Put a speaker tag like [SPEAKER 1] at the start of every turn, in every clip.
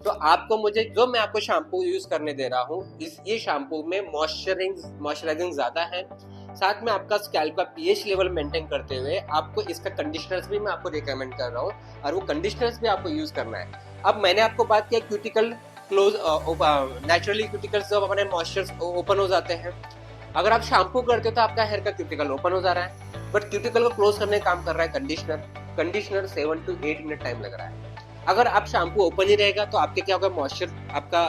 [SPEAKER 1] तो आपको मुझे जो मैं आपको शैम्पू यूज करने दे रहा हूँ, ये शैम्पू में मॉइस्चराइजिंग ज्यादा है, साथ में आपका स्कैल्प का पीएच लेवल मेंटेन करते हुए आपको इसका कंडीशनर्स भी मैं आपको रिकमेंड कर रहा हूँ, और वो कंडीशनर्स भी आपको यूज करना है। अब मैंने आपको बात किया क्यूटिकल क्लोज, नेचुरली क्यूटिकल्स जब हमारे मॉइस्चर ओपन हो जाते हैं, अगर आप शैम्पू करते हो तो आपका हेयर का क्यूटिकल ओपन हो जा रहा है, बट क्यूटिकल को क्लोज करने का काम कर रहा है conditioner. Conditioner 7 to 8 minute time लग रहा है। अगर आप शैम्पू ओपन ही रहेगा तो आपके क्या होगा, मॉइस्चर आपका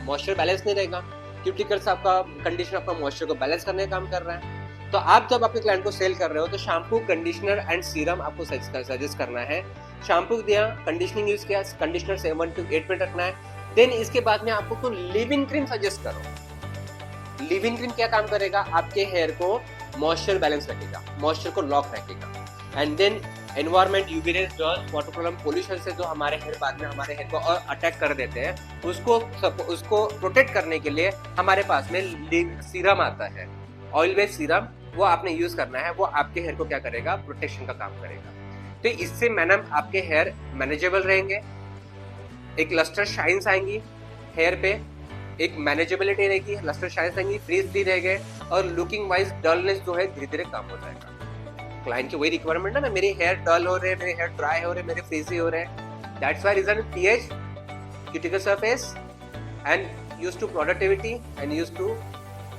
[SPEAKER 1] मॉइस्चर बैलेंस नहीं रहेगा। क्यूटिकल्स आपका कंडीशनर आपका मॉइस्चर को बैलेंस करने का काम कर रहा है। तो आप जब अपने क्लाइंट को सेल कर रहे हो तो शैम्पू, कंडीशनर एंड सीरम आपको सजेस्ट करना है। शैम्पू दिया, कंडीशनिंग यूज किया, कंडीशनर 7 to 8 मिनट रखना है। देन इसके बाद में आपको तो लिविंग क्रीम सजेस्ट करो। लिविंग क्रीम क्या काम करेगा, आपके हेयर को मॉइस्चर बैलेंस रखेगा, मॉइस्चर को लॉक रखेगा। And then environment, UV rays, dust, water problem, pollution से जो हमारे हेयर बाद में हमारे हेयर को और अटैक कर देते हैं, उसको प्रोटेक्ट करने के लिए हमारे पास में सीरम आता है, ऑयल बेस्ड सीरम, वो आपने यूज करना है। वो आपके हेयर को क्या करेगा, प्रोटेक्शन का काम करेगा। तो इससे मैडम आपके हेयर मैनेजेबल रहेंगे, एक लस्टर शाइन्स आएंगी हेयर पे, एक मैनेजेबिलिटी रहेगी, लस्टर शाइन्स आएंगी, फ्रीज फ्री रहेंगे, और लुकिंग वाइज डलनेस जो है धीरे धीरे कम हो जाएगा। क्लाइंट की वही रिक्वायरमेंट है ना, मेरे हेयर डल हो रहे हैं, मेरे हेयर ड्राई हो रहे हैं, मेरे फ्रीजी हो रहे हैं। That's why reason pH, cuticle surface and used to productivity and used to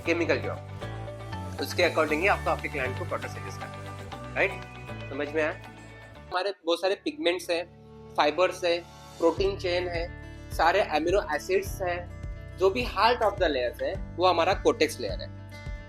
[SPEAKER 1] chemical job, उसके अकॉर्डिंग ही आपको आपके क्लाइंट को प्रोडक्ट सजेस्ट करना है। राइट, समझ में आया? हमारे बहुत सारे पिगमेंट्स हैं, फाइबर्स है, प्रोटीन चेन है, सारे अमीनो एसिड्स हैं, जो भी हार्ट ऑफ द लेयर्स है वो हमारा कोटेक्स लेयर है।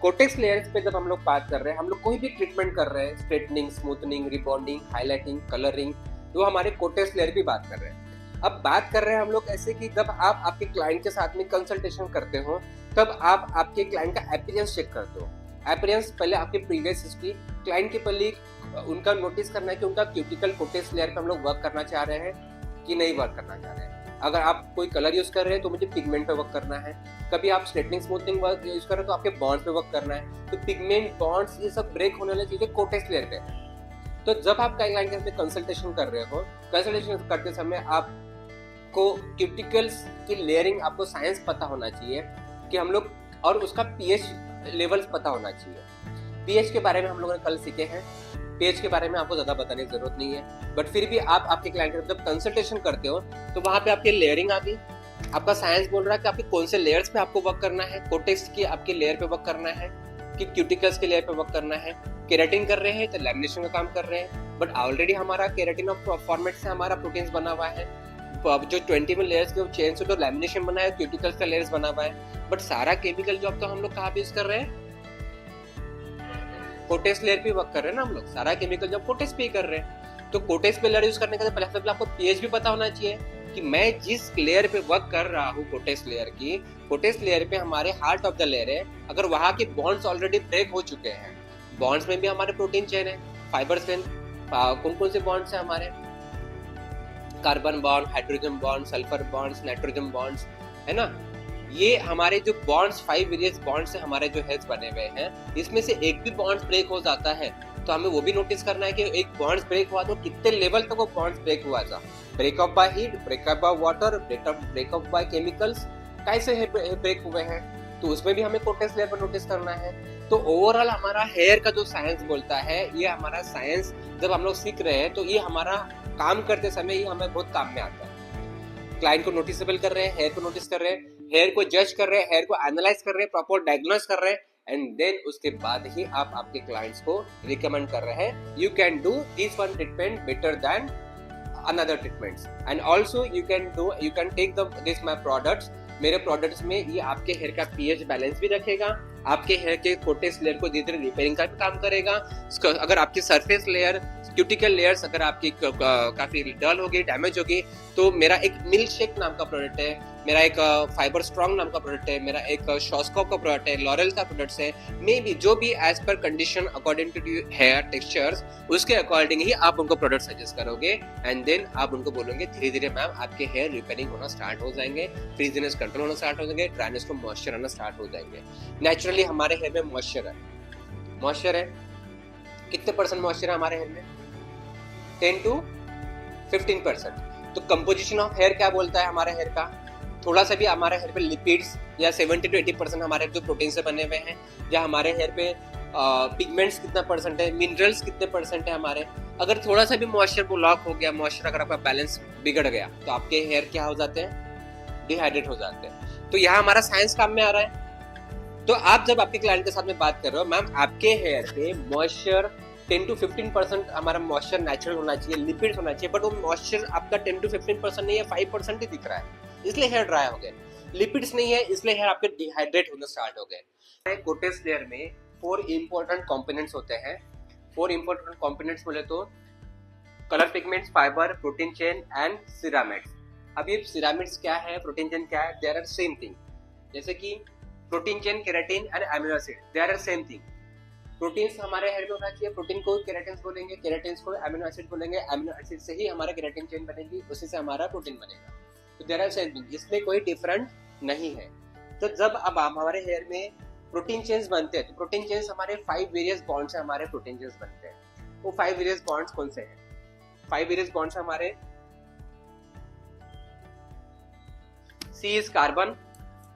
[SPEAKER 1] कोटेक्स लेयर्स पे जब हम लोग बात कर रहे हैं, हम लोग कोई भी ट्रीटमेंट कर रहे हैं, straightening, smoothening, rebonding, highlighting, colouring, वो हमारे कोटेक्स लेयर की बात कर रहे हैं। अब बात कर रहे हैं हम लोग ऐसे कि जब आप आपके क्लाइंट के साथ में कंसल्टेशन करते हो, तब आप आपके क्लाइंट का अपीयरेंस चेक करते हो। अपीयरेंस पहले आपके प्रीवियस हिस्ट्री, क्लाइंट के पहले उनका नोटिस करना है कि उनका क्यूटिकल कोटेक्स लेयर पे हम लोग वर्क करना चाह रहे हैं कि नहीं वर्क करना चाह रहे हैं। अगर आप कोई कलर यूज कर रहे हैं तो मुझे पिगमेंट पे वर्क करना है, कभी आप स्ट्रेटनिंग, स्मूथनिंग वर्क यूज कर रहे हैं तो आपके बॉन्ड्स पे वर्क करना है। तो पिगमेंट, बॉन्ड्स, ये सब ब्रेक होने वाली चीजें कोटेक्स लेयर पे है। तो जब आप क्लाइंट के साथ कंसल्टेशन कर रहे हो, कंसल्टेशन करते समय आपको क्यूटिकल्स की लेयरिंग, आपको साइंस पता होना चाहिए कि हम लोग, और उसका पीएच लेवल्स पता होना चाहिए। पीएच के बारे में हम लोगों ने कल सीखे हैं, पेज के बारे में आपको ज्यादा बताने की जरूरत नहीं है, बट फिर भी आप आपके क्लाइंट के जब कंसल्टेशन करते हो तो वहां पे आपकी लेयरिंग आ गई, आपका साइंस बोल रहा है कि आपके कौन से लेयर्स पे आपको वर्क करना है, कोटेक्स की आपके लेयर पे वर्क करना है कि क्यूटिकल्स के लेयर पे वर्क करना है। केराटिन कर रहे हैं तो लैमिनेशन का काम कर रहे हैं, बट ऑलरेडी हमारा केराटिन ऑफ फॉर्मेट से हमारा प्रोटीन्स बना हुआ है। जो 20 में लेयर्स के चेन से जो लैमिनेशन बना है, क्यूटिकल्स का लेयर्स बना हुआ है, बट सारा केमिकल जॉब तो हम लोग कहाँ पे यूज कर रहे हैं, कोटेक्स लेयर पे वर्क कर रहे हैं ना हम लोग, सारा केमिकल जब कोटेक्स पे कर रहे हैं। तो कोटेक्स पे लेयर यूज करने का पहले सबसे पहले आपको पीएच भी पता होना चाहिए कि मैं जिस लेयर पे वर्क कर रहा हूँ कोटेक्स लेयर की, कोटेक्स लेयर पे हमारे हार्ट ऑफ द लेयर है, अगर वहां के बॉन्ड्स ऑलरेडी ब्रेक हो चुके हैं, बॉन्ड्स में भी हमारे प्रोटीन चेन है, फाइबर चेन, कौन कौन से बॉन्ड्स है हमारे, carbon bond, hydrogen bond, sulphur bonds, nitrogen bonds, है ना। ये हमारे जो बॉन्ड्स, 5 वेरियस बॉन्ड से हमारे जो हेड्स बने हुए हैं, इसमें से एक भी बॉन्ड ब्रेक हो जाता है तो हमें वो भी नोटिस करना है कि एक बॉन्ड ब्रेक हुआ तो कितने लेवल तक वो बॉन्ड ब्रेक हुआ था, breakup by heat, breakup by water, breakup by chemicals, कैसे ब्रेक हुए हैं, तो उसमें भी हमें कोटेक्स लेयर पर नोटिस करना है। तो ओवरऑल हमारा हेयर का जो साइंस बोलता है, ये हमारा साइंस जब हम लोग सीख रहे हैं तो ये हमारा काम करते समय ही हमें बहुत काम में आता है। क्लाइंट को नोटिसेबल कर रहे हैं, हेयर को नोटिस कर रहे हैं, हेयर को जज कर रहे हैं, हेयर को एनालाइज कर रहे हैं, प्रॉपर डायग्नोस कर रहे हैं, एंड देन उसके बाद ही आप आपके क्लाइंट्स को रिकमेंड कर रहे हैं, you can do this one treatment better than another treatments, and also you can take this my products, मेरे प्रोडक्ट्स में ये आपके हेयर का पीएच बैलेंस भी रखेगा, आपके हेयर के कोटेक्स लेयर को धीरे धीरे रिपेयरिंग का भी काम करेगा। अगर आपकी सरफेस लेयर, क्यूटिकल लेयर्स अगर आपकी काफी डल होगी, डैमेज होगी, तो मेरा एक मिल्क शेक नाम का प्रोडक्ट है, मेरा एक फाइबर स्ट्रॉन्ग नाम का प्रोडक्ट है, मेरा एक शॉस्कोप का प्रोडक्ट है, लॉरेल का प्रोडक्ट है, मे बी जो भी एज पर condition according to hair textures, उसके अकॉर्डिंग ही आप उनको प्रोडक्ट सजेस्ट करोगे, एंड देन आप उनको बोलोगे धीरे धीरे मैम आपके हेयर रिपेयरिंग होना स्टार्ट हो जाएंगे, फ्रीजीनेस कंट्रोल होना स्टार्ट हो जाएंगे, ड्राइनेस को मॉइस्चर आना स्टार्ट हो जाएंगे। नेचुरली हमारे हेयर में मॉइस्चर है, कितने परसेंट मॉइस्चर है हमारे हेयर में, 10 to 15%। तो कंपोजिशन ऑफ हेयर क्या बोलता है हमारे हेयर का, थोड़ा सा भी हमारे हेयर पे लिपिड्स या 70 to 80% हमारे जो प्रोटीन से बने हुए हैं, या हमारे हेयर पे पिगमेंट्स कितना परसेंट है, मिनरल्स कितने परसेंट है हमारे, अगर थोड़ा सा भी मॉइस्चर ब्लॉक हो गया, मॉइस्चर अगर आपका बैलेंस बिगड़ गया तो आपके हेयर क्या हो जाते हैं, डिहाइड्रेट हो जाते हैं। तो यहाँ हमारा साइंस काम में आ रहा है। तो आप जब आपके क्लाइंट के साथ में बात कर रहे हो, मैम आपके हेयर पे मॉइस्चर 10 to 15% हमारा मॉइस्चर नेचुरल होना चाहिए, लिपिड्स होना चाहिए, बट वो मॉइस्चर आपका 10 to 15% नहीं है, 5% ही दिख रहा है, इसलिए हेयर ड्राई हो गए। लिपिड्स नहीं है इसलिए हेयर आपके डिहाइड्रेट होना स्टार्ट हो गए। कोटेज लेयर में 4 इंपॉर्टेंट कंपोनेंट्स होते हैं। 4 इंपॉर्टेंट कंपोनेंट्स बोले तो colour pigments, fibre, protein chain and ceramides. अब ये सिरामिड्स क्या है, प्रोटीन चेन क्या है, दे आर सेम थिंग। जैसे कि protein chain, keratin and amino acid, they are same thing. Proteins हमारे हेयर में होना चाहिए, प्रोटीन को केराटिन्स बोलेंगे, केराटिन्स को अमीनो एसिड बोलेंगे, अमीनो एसिड से ही हमारा केराटिन चेन बनेगी, उसी से हमारा प्रोटीन बनेगा। तो देयर आर सेम थिंग, इसमें कोई डिफरेंट नहीं है। तो जब अब हमारे हेयर में प्रोटीन चेन्स बनते हैं तो प्रोटीन चेन्स हमारे 5 वेरियस बॉन्ड से हमारे प्रोटीन चेन्स बनते हैं। वो 5 वेरियस बॉन्ड्स कौन से हैं? 5 वेरियस बॉन्ड्स हमारे C is carbon,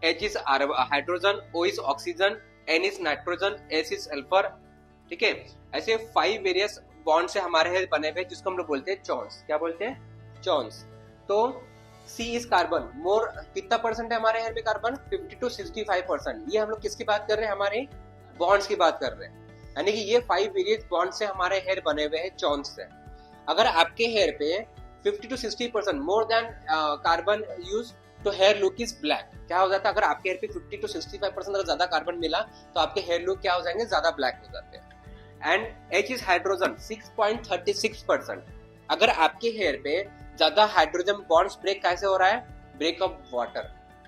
[SPEAKER 1] H is hydrogen, O is oxygen, N is nitrogen, S is sulphur. ठीक है, ऐसे 5 वेरियस बॉन्ड से हमारे हेयर बने हुए जिसको हम लोग बोलते हैं चॉन्स। क्या बोलते हैं? चॉन्स। तो C is कार्बन, मोर कितना परसेंट है हमारे हेयर में कार्बन? 50 to 65%। ये हम लोग किसकी बात कर रहे हैं? हमारे बॉन्ड्स की बात कर रहे हैं, यानी कि ये 5 वेरियस बॉन्ड से हमारे हेयर बने हुए हैं चॉन्स से। अगर आपके हेयर पे 50 to 60% more than carbon use तो हेयर लुक इज ब्लैक। क्या हो जाता है? अगर आपके हेयर पे 50 to 65% अगर ज्यादा कार्बन मिला तो आपके हेयर लुक क्या हो जाएंगे? ज्यादा ब्लैक हो जाते हैं। And H is hydrogen, 6.36%। अगर आपके हेयर पे ज्यादा हाइड्रोजन बॉन्ड्स ब्रेक कैसे हो रहा है? Breakup water,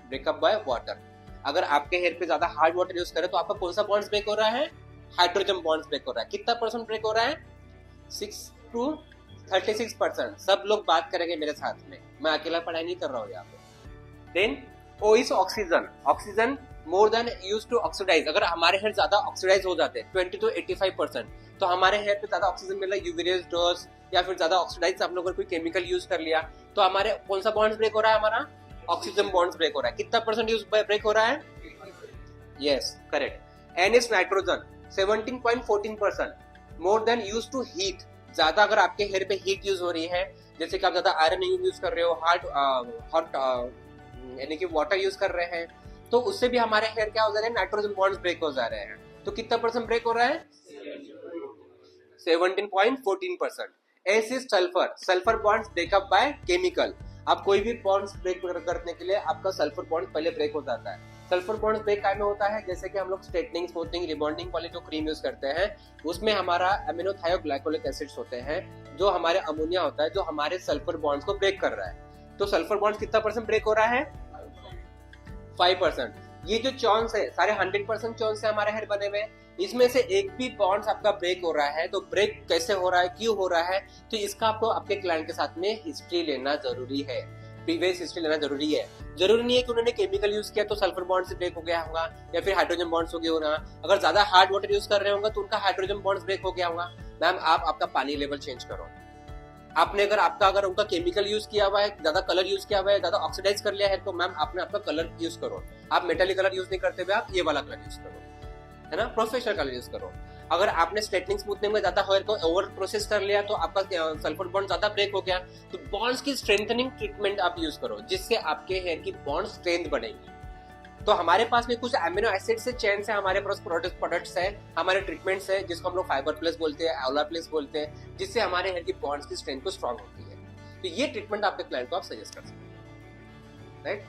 [SPEAKER 1] breakup by water. अगर आपके हेयर पे ज्यादा हार्ड वाटर यूज करें तो आपका कौन सा बॉन्ड्स ब्रेक हो रहा है? हाइड्रोजन बॉन्ड्स ब्रेक हो रहा है। कितना परसेंट ब्रेक हो रहा है? 6 to 36%। सब लोग बात करेंगे मेरे साथ में, मैं अकेला पढ़ाई नहीं कर रहा हूँ यहाँ पे। Then O is oxygen, oxygen more than use to oxidize. अगर हमारे हेयर ज्यादा ऑक्सीडाइज हो जाते हैं 20 to 85%, तो हमारे हेयर पे ज्यादा ऑक्सीजन मिल रहा है, यूवी रेज डोज या फिर ज्यादा ऑक्सीडाइज आप लोगों ने कोई केमिकल यूज कर लिया तो हमारे कौन सा बॉन्ड्स ब्रेक हो रहा है? हमारा ऑक्सीजन बॉन्ड्स ब्रेक हो रहा है। कितना परसेंट यूज ब्रेक हो रहा है? Yes, correct. N is nitrogen, 17.14%, more than use to heat. ज्यादा अगर आपके हेयर पे हीट यूज हो रही है, जैसे कि आप ज्यादा आयरन यूज कर रहे हो, हॉट यानी कि वाटर यूज कर रहे हैं, तो उससे भी हमारे हेयर क्या हो जा रहे हैं? नाइट्रोजन बॉन्ड्स ब्रेक हो जा रहे हैं। तो कितना परसेंट ब्रेक हो रहा है? 17.14%। S is sulphur, sulphur bonds breakup by chemical. आप कोई भी बॉन्ड्स ब्रेक करने के लिए आपका सल्फर बॉन्ड पहले ब्रेक हो जाता है। सल्फर बॉन्ड्स ब्रेक काय में होता है? जैसे कि हम लोग स्ट्रेटनिंग, स्मूथनिंग, रिबॉन्डिंग वाले जो क्रीम यूज करते हैं उसमें हमारा अमीनो थायोग्लाइकोलिक एसिड्स होते हैं, जो हमारे अमोनिया होता है, जो हमारे सल्फर बॉन्ड्स को ब्रेक कर रहा है। तो सल्फर बॉन्ड कितना परसेंट ब्रेक हो रहा है? 5%। ये जो चॉन्स है सारे 100% चॉन्स से हमारे हेयर बने हुए हैं, इसमें से एक भी बॉन्ड्स आपका ब्रेक हो रहा है तो ब्रेक कैसे हो रहा है, क्यों हो रहा है, तो इसका आपको आपके क्लाइंट के साथ में हिस्ट्री लेना जरूरी है, प्रीवियस हिस्ट्री लेना जरूरी है। जरूरी नहीं है कि उन्होंने केमिकल यूज किया तो सल्फर बॉन्ड से ब्रेक हो गया होगा या फिर हाइड्रोजन बॉन्ड्स हो गया होगा। अगर ज्यादा हार्ड वाटर यूज कर रहे होंगे तो उनका हाइड्रोजन बॉन्ड्स ब्रेक हो गया होगा। मैम आप आपका पानी लेवल चेंज करो। आपने अगर उनका केमिकल यूज किया हुआ है, ज्यादा कलर यूज किया हुआ है, ज्यादा ऑक्सीडाइज कर लिया है, तो मैम आपने आपका कलर यूज करो। आप मेटालिक कलर यूज नहीं करते हुए आप ये वाला कलर यूज करो, है ना, प्रोफेशनल कलर यूज करो। अगर आपने स्ट्रेटनिंग, स्मूथनिंग में ज्यादा हेयर को ओवर प्रोसेस कर लिया तो आपका सल्फर बॉन्ड ज्यादा ब्रेक हो गया, तो बॉन्ड्स की स्ट्रेंथनिंग ट्रीटमेंट आप यूज करो जिससे आपके हेयर की बॉन्ड स्ट्रेंथ बढ़ेगी। तो हमारे पास में कुछ एमिनो एसिड से चेन से हमारे पास प्रोडक्ट्स है, हमारे ट्रीटमेंट्स है जिसको हम लोग फाइबर प्लस बोलते हैं, आंवला प्लस बोलते हैं, जिससे हमारे हेयर की बॉन्ड्स की स्ट्रेंथ को स्ट्रांग होती है। तो ये ट्रीटमेंट आपके क्लाइंट को आप सजेस्ट कर सकते हैं, राइट।